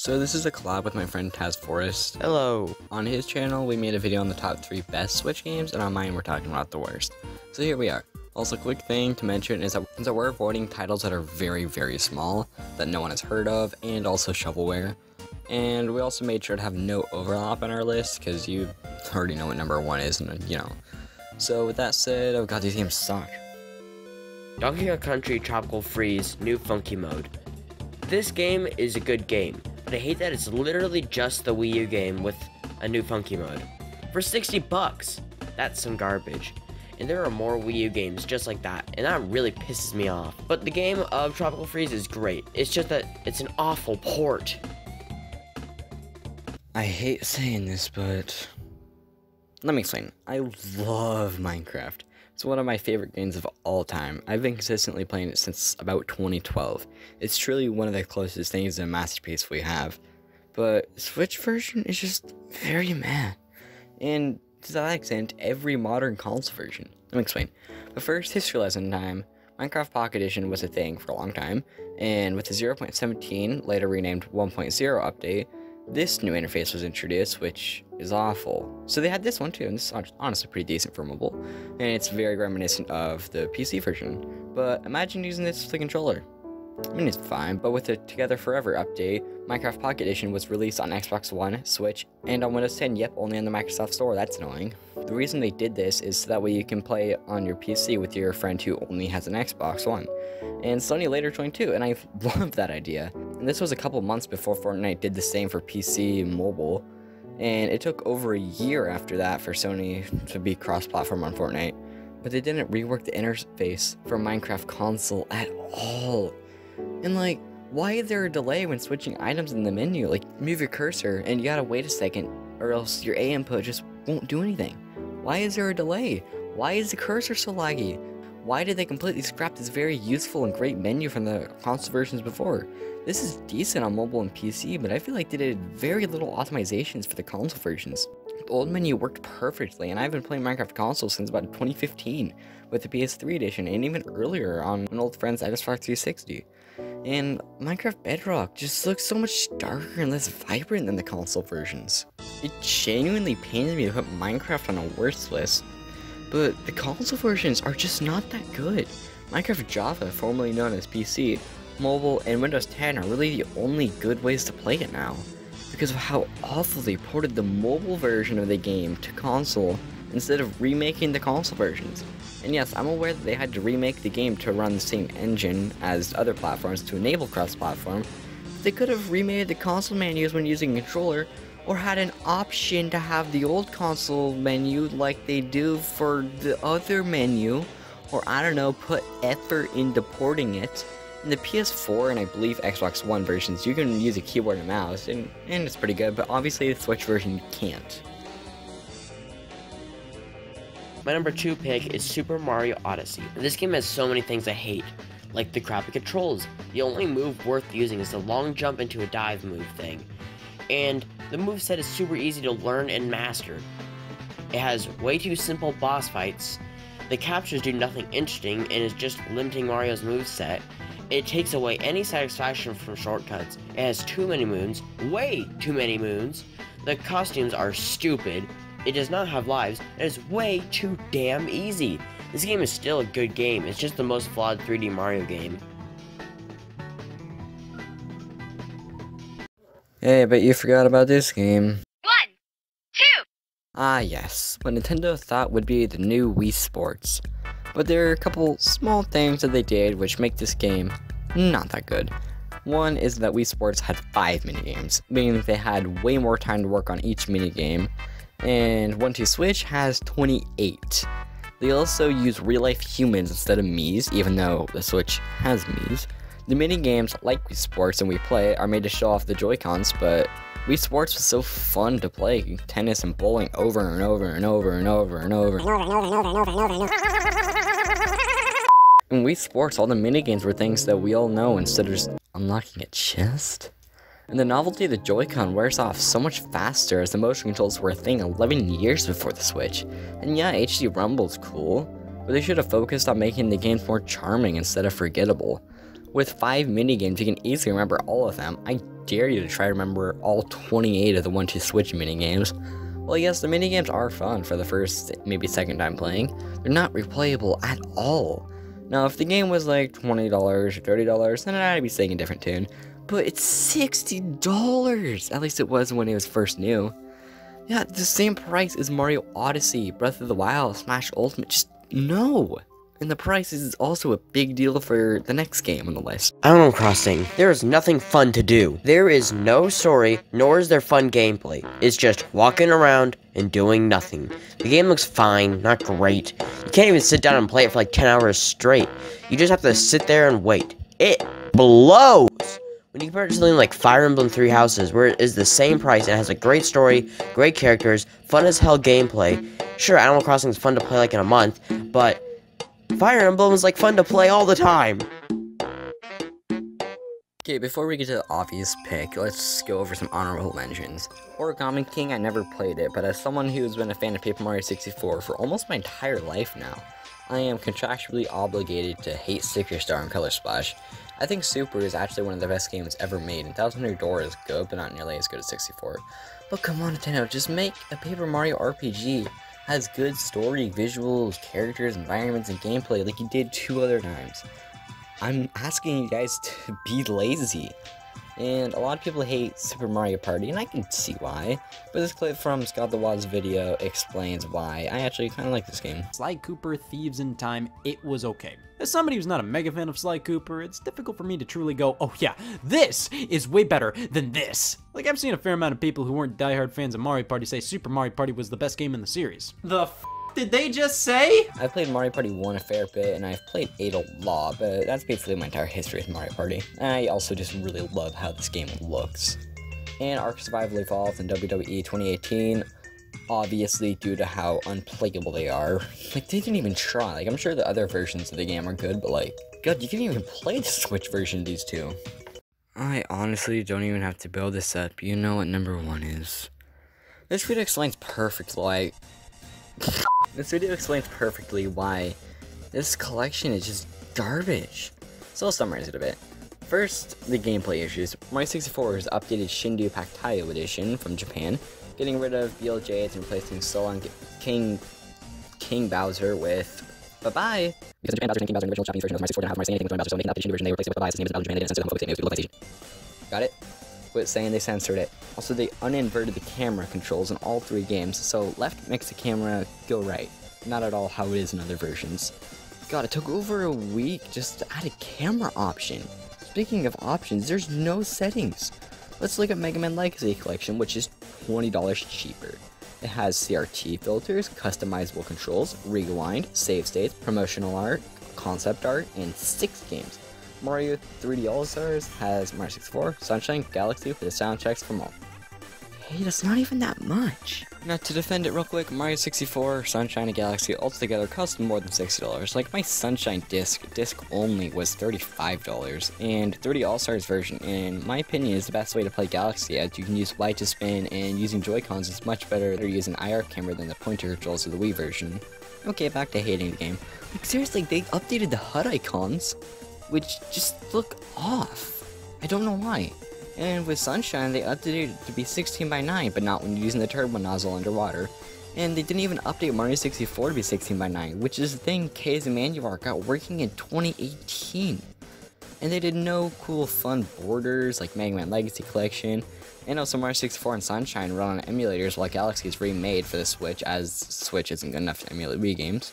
So this is a collab with my friend Taz Forrest. Hello. On his channel, we made a video on the top 3 best Switch games, and on mine, we're talking about the worst. So here we are. Also, quick thing to mention is that we're avoiding titles that are very, very small, that no one has heard of, and also shovelware. And we also made sure to have no overlap on our list, because you already know what number 1 is, and you know. So with that said, oh god, these games suck. Donkey Kong Country Tropical Freeze New Funky Mode. This game is a good game, but I hate that it's literally just the Wii U game with a new funky mode. For 60 bucks! That's some garbage. And there are more Wii U games just like that, and that really pisses me off. But the game of Tropical Freeze is great. It's just that it's an awful port. I hate saying this, but let me explain. I love Minecraft. It's one of my favorite games of all time. I've been consistently playing it since about 2012. It's truly one of the closest things to a masterpiece we have. But Switch version is just very meh. And to that extent, every modern console version. Let me explain. But first, history lesson time. Minecraft Pocket Edition was a thing for a long time, and with the 0.17, later renamed 1.0 update, this new interface was introduced, which is awful. So they had this one too, and this is honestly pretty decent for mobile, and it's very reminiscent of the PC version. But imagine using this with a controller. I mean, it's fine, but with the Together Forever update, Minecraft Pocket Edition was released on Xbox One, Switch, and on Windows 10, yep, only on the Microsoft Store. That's annoying. The reason they did this is so that way you can play on your PC with your friend who only has an Xbox One. And Sony later joined too, and I love that idea. And this was a couple months before Fortnite did the same for PC and mobile, and it took over a year after that for Sony to be cross-platform on Fortnite. But they didn't rework the interface for Minecraft console at all. And like, why is there a delay when switching items in the menu? Like, move your cursor and you gotta wait a second, or else your A input just won't do anything. Why is there a delay? Why is the cursor so laggy? Why did they completely scrap this very useful and great menu from the console versions before? This is decent on mobile and PC, but I feel like they did very little optimizations for the console versions. The old menu worked perfectly, and I've been playing Minecraft console since about 2015 with the PS3 edition, and even earlier on an old friend's Xbox 360. And Minecraft Bedrock just looks so much darker and less vibrant than the console versions. It genuinely pains me to put Minecraft on a worst list, but the console versions are just not that good. Minecraft Java, formerly known as PC, mobile, and Windows 10 are really the only good ways to play it now, because of how awful they ported the mobile version of the game to console instead of remaking the console versions. And yes, I'm aware that they had to remake the game to run the same engine as other platforms to enable cross-platform, but they could have remade the console menus when using a controller, or had an option to have the old console menu like they do for the other menu, or I don't know, put effort into porting it. In the PS4 and I believe Xbox One versions, you can use a keyboard and mouse, and it's pretty good, but obviously the Switch version you can't. My number 2 pick is Super Mario Odyssey. This game has so many things I hate, like the crappy controls. The only move worth using is the long jump into a dive move thing. And the moveset is super easy to learn and master. It has way too simple boss fights. The captures do nothing interesting and is just limiting Mario's moveset. It takes away any satisfaction from shortcuts. It has too many moons, way too many moons. The costumes are stupid. It does not have lives. It is way too damn easy. This game is still a good game. It's just the most flawed 3D Mario game. Hey, but you forgot about this game. 1, 2. Ah yes, what Nintendo thought would be the new Wii Sports. But there are a couple small things that they did which make this game not that good. One is that Wii Sports had 5 minigames, meaning that they had way more time to work on each minigame, and 1-2 Switch has 28. They also use real-life humans instead of Miis, even though the Switch has Miis. The minigames, like Wii Sports and Wii Play, are made to show off the Joy-Cons, but Wii Sports was so fun to play tennis and bowling over and over and over and over and over. In Wii Sports, all the minigames were things that we all know instead of just unlocking a chest. And the novelty of the Joy-Con wears off so much faster as the motion controls were a thing 11 years before the Switch. And yeah, HD Rumble's cool, but they should have focused on making the games more charming instead of forgettable. With 5 minigames, you can easily remember all of them. I dare you to try to remember all 28 of the 1-2 Switch minigames. Well, yes, the minigames are fun for the first, maybe second time playing. They're not replayable at all. Now, if the game was like $20 or $30, then I'd be saying a different tune. But it's $60! At least it was when it was first new. Yeah, the same price as Mario Odyssey, Breath of the Wild, Smash Ultimate. Just no! And the price is also a big deal for the next game on the list. Animal Crossing. There is nothing fun to do. There is no story, nor is there fun gameplay. It's just walking around and doing nothing. The game looks fine, not great. You can't even sit down and play it for like 10 hours straight. You just have to sit there and wait. It blows! When you compare it to something like Fire Emblem Three Houses, where it is the same price and has a great story, great characters, fun as hell gameplay. Sure, Animal Crossing is fun to play like in a month, but Fire Emblem is like fun to play all the time. Okay, before we get to the obvious pick, let's go over some honorable mentions. Origami King, I never played it, but as someone who's been a fan of Paper Mario 64 for almost my entire life now, I am contractually obligated to hate Sticker Star and Color Splash. I think Super is actually one of the best games ever made, and Thousand Year Door is good, but not nearly as good as 64. But come on, Nintendo, just make a Paper Mario RPG. Has good story, visuals, characters, environments, and gameplay like you did 2 other times. I'm asking you guys to be lazy. And a lot of people hate Super Mario Party, and I can see why. But this clip from Scott the Wad's video explains why I actually kind of like this game. Sly Cooper, Thieves in Time, it was okay. As somebody who's not a mega fan of Sly Cooper, it's difficult for me to truly go, oh yeah, this is way better than this. Like, I've seen a fair amount of people who weren't diehard fans of Mario Party say Super Mario Party was the best game in the series. The f did they just say? I've played Mario Party 1 a fair bit, and I've played 8 a lot, but that's basically my entire history with Mario Party. I also just really love how this game looks. And Ark Survival Evolved in WWE 2018, obviously due to how unplayable they are. Like, they didn't even try. Like, I'm sure the other versions of the game are good, but like, God, you can't even play the Switch version of these two. I honestly don't even have to build this up. You know what number 1 is. This video explains perfectly why this collection is just garbage. So I'll summarize it a bit. First, the gameplay issues. Mario 64 has updated Shindu Paktayo Edition from Japan, getting rid of BLJs and replacing Solon King Bowser with bye-bye. Because Japan Bowser and King Bowser in the original Japanese version of Mario 64 didn't have Mario saying anything with Bowser, so making up the Shindu version, they replaced it with bye-bye. His name is Bowser Japan, they didn't censor the homophobic statement, it was localization. Got it? Quit saying they censored it. Also, they uninverted the camera controls in all 3 games, so left makes the camera go right. Not at all how it is in other versions. God, it took over a week just to add a camera option. Speaking of options, there's no settings. Let's look at Mega Man Legacy Collection, which is $20 cheaper. It has CRT filters, customizable controls, rewind, save states, promotional art, concept art, and 6 games. Mario 3D All-Stars has Mario 64, Sunshine, Galaxy with the soundtracks from all. Hey, that's not even that much. Now, to defend it real quick, Mario 64, Sunshine, and Galaxy altogether cost more than $60. Like, my Sunshine disc only was $35, and 3D All-Stars version, in my opinion, is the best way to play Galaxy, as you can use Y to spin, and using Joy-Cons is much better to use an IR camera than the pointer controls of the Wii version. Okay, back to hating the game. Like, seriously, they updated the HUD icons, which just look off. I don't know why. And with Sunshine, they updated it to be 16:9, but not when you're using the turbo nozzle underwater. And they didn't even update Mario 64 to be 16:9, which is the thing K's and Manuar got working in 2018. And they did no cool fun borders like Mega Man Legacy Collection. And also Mario 64 and Sunshine run on emulators while Galaxy is remade for the Switch, as Switch isn't good enough to emulate Wii games.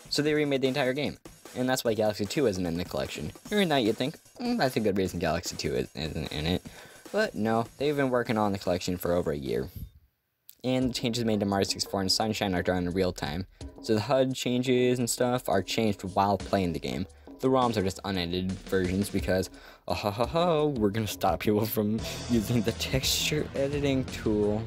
So they remade the entire game. And that's why Galaxy 2 isn't in the collection. Hearing that, you'd think, that's a good reason Galaxy 2 isn't in it. But no, they've been working on the collection for over a year. And the changes made to Mario 64 and Sunshine are done in real time. So the HUD changes and stuff are changed while playing the game. The ROMs are just unedited versions because, we're gonna stop people from using the texture editing tool.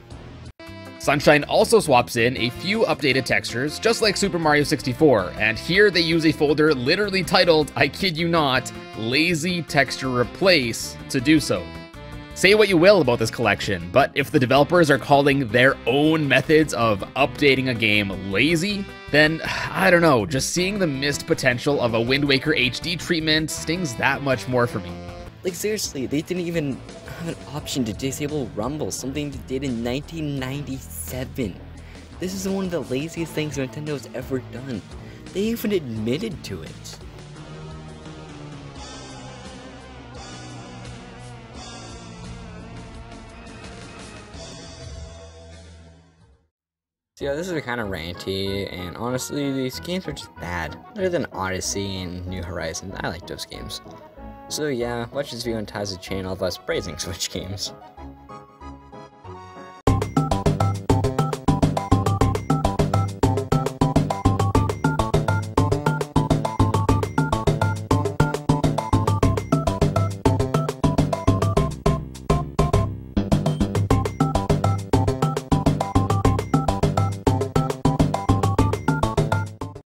Sunshine also swaps in a few updated textures, just like Super Mario 64, and here they use a folder literally titled, I kid you not, Lazy Texture Replace to do so. Say what you will about this collection, but if the developers are calling their own methods of updating a game lazy, then, I don't know, just seeing the missed potential of a Wind Waker HD treatment stings that much more for me. Like seriously, they didn't even have an option to disable Rumble, something they did in 1997. This is one of the laziest things Nintendo's ever done. They even admitted to it. So yeah, this is kind of ranty, and honestly, these games are just bad. Other than Odyssey and New Horizons, I like those games. So yeah, watch this video on Taz's channel of us praising Switch games.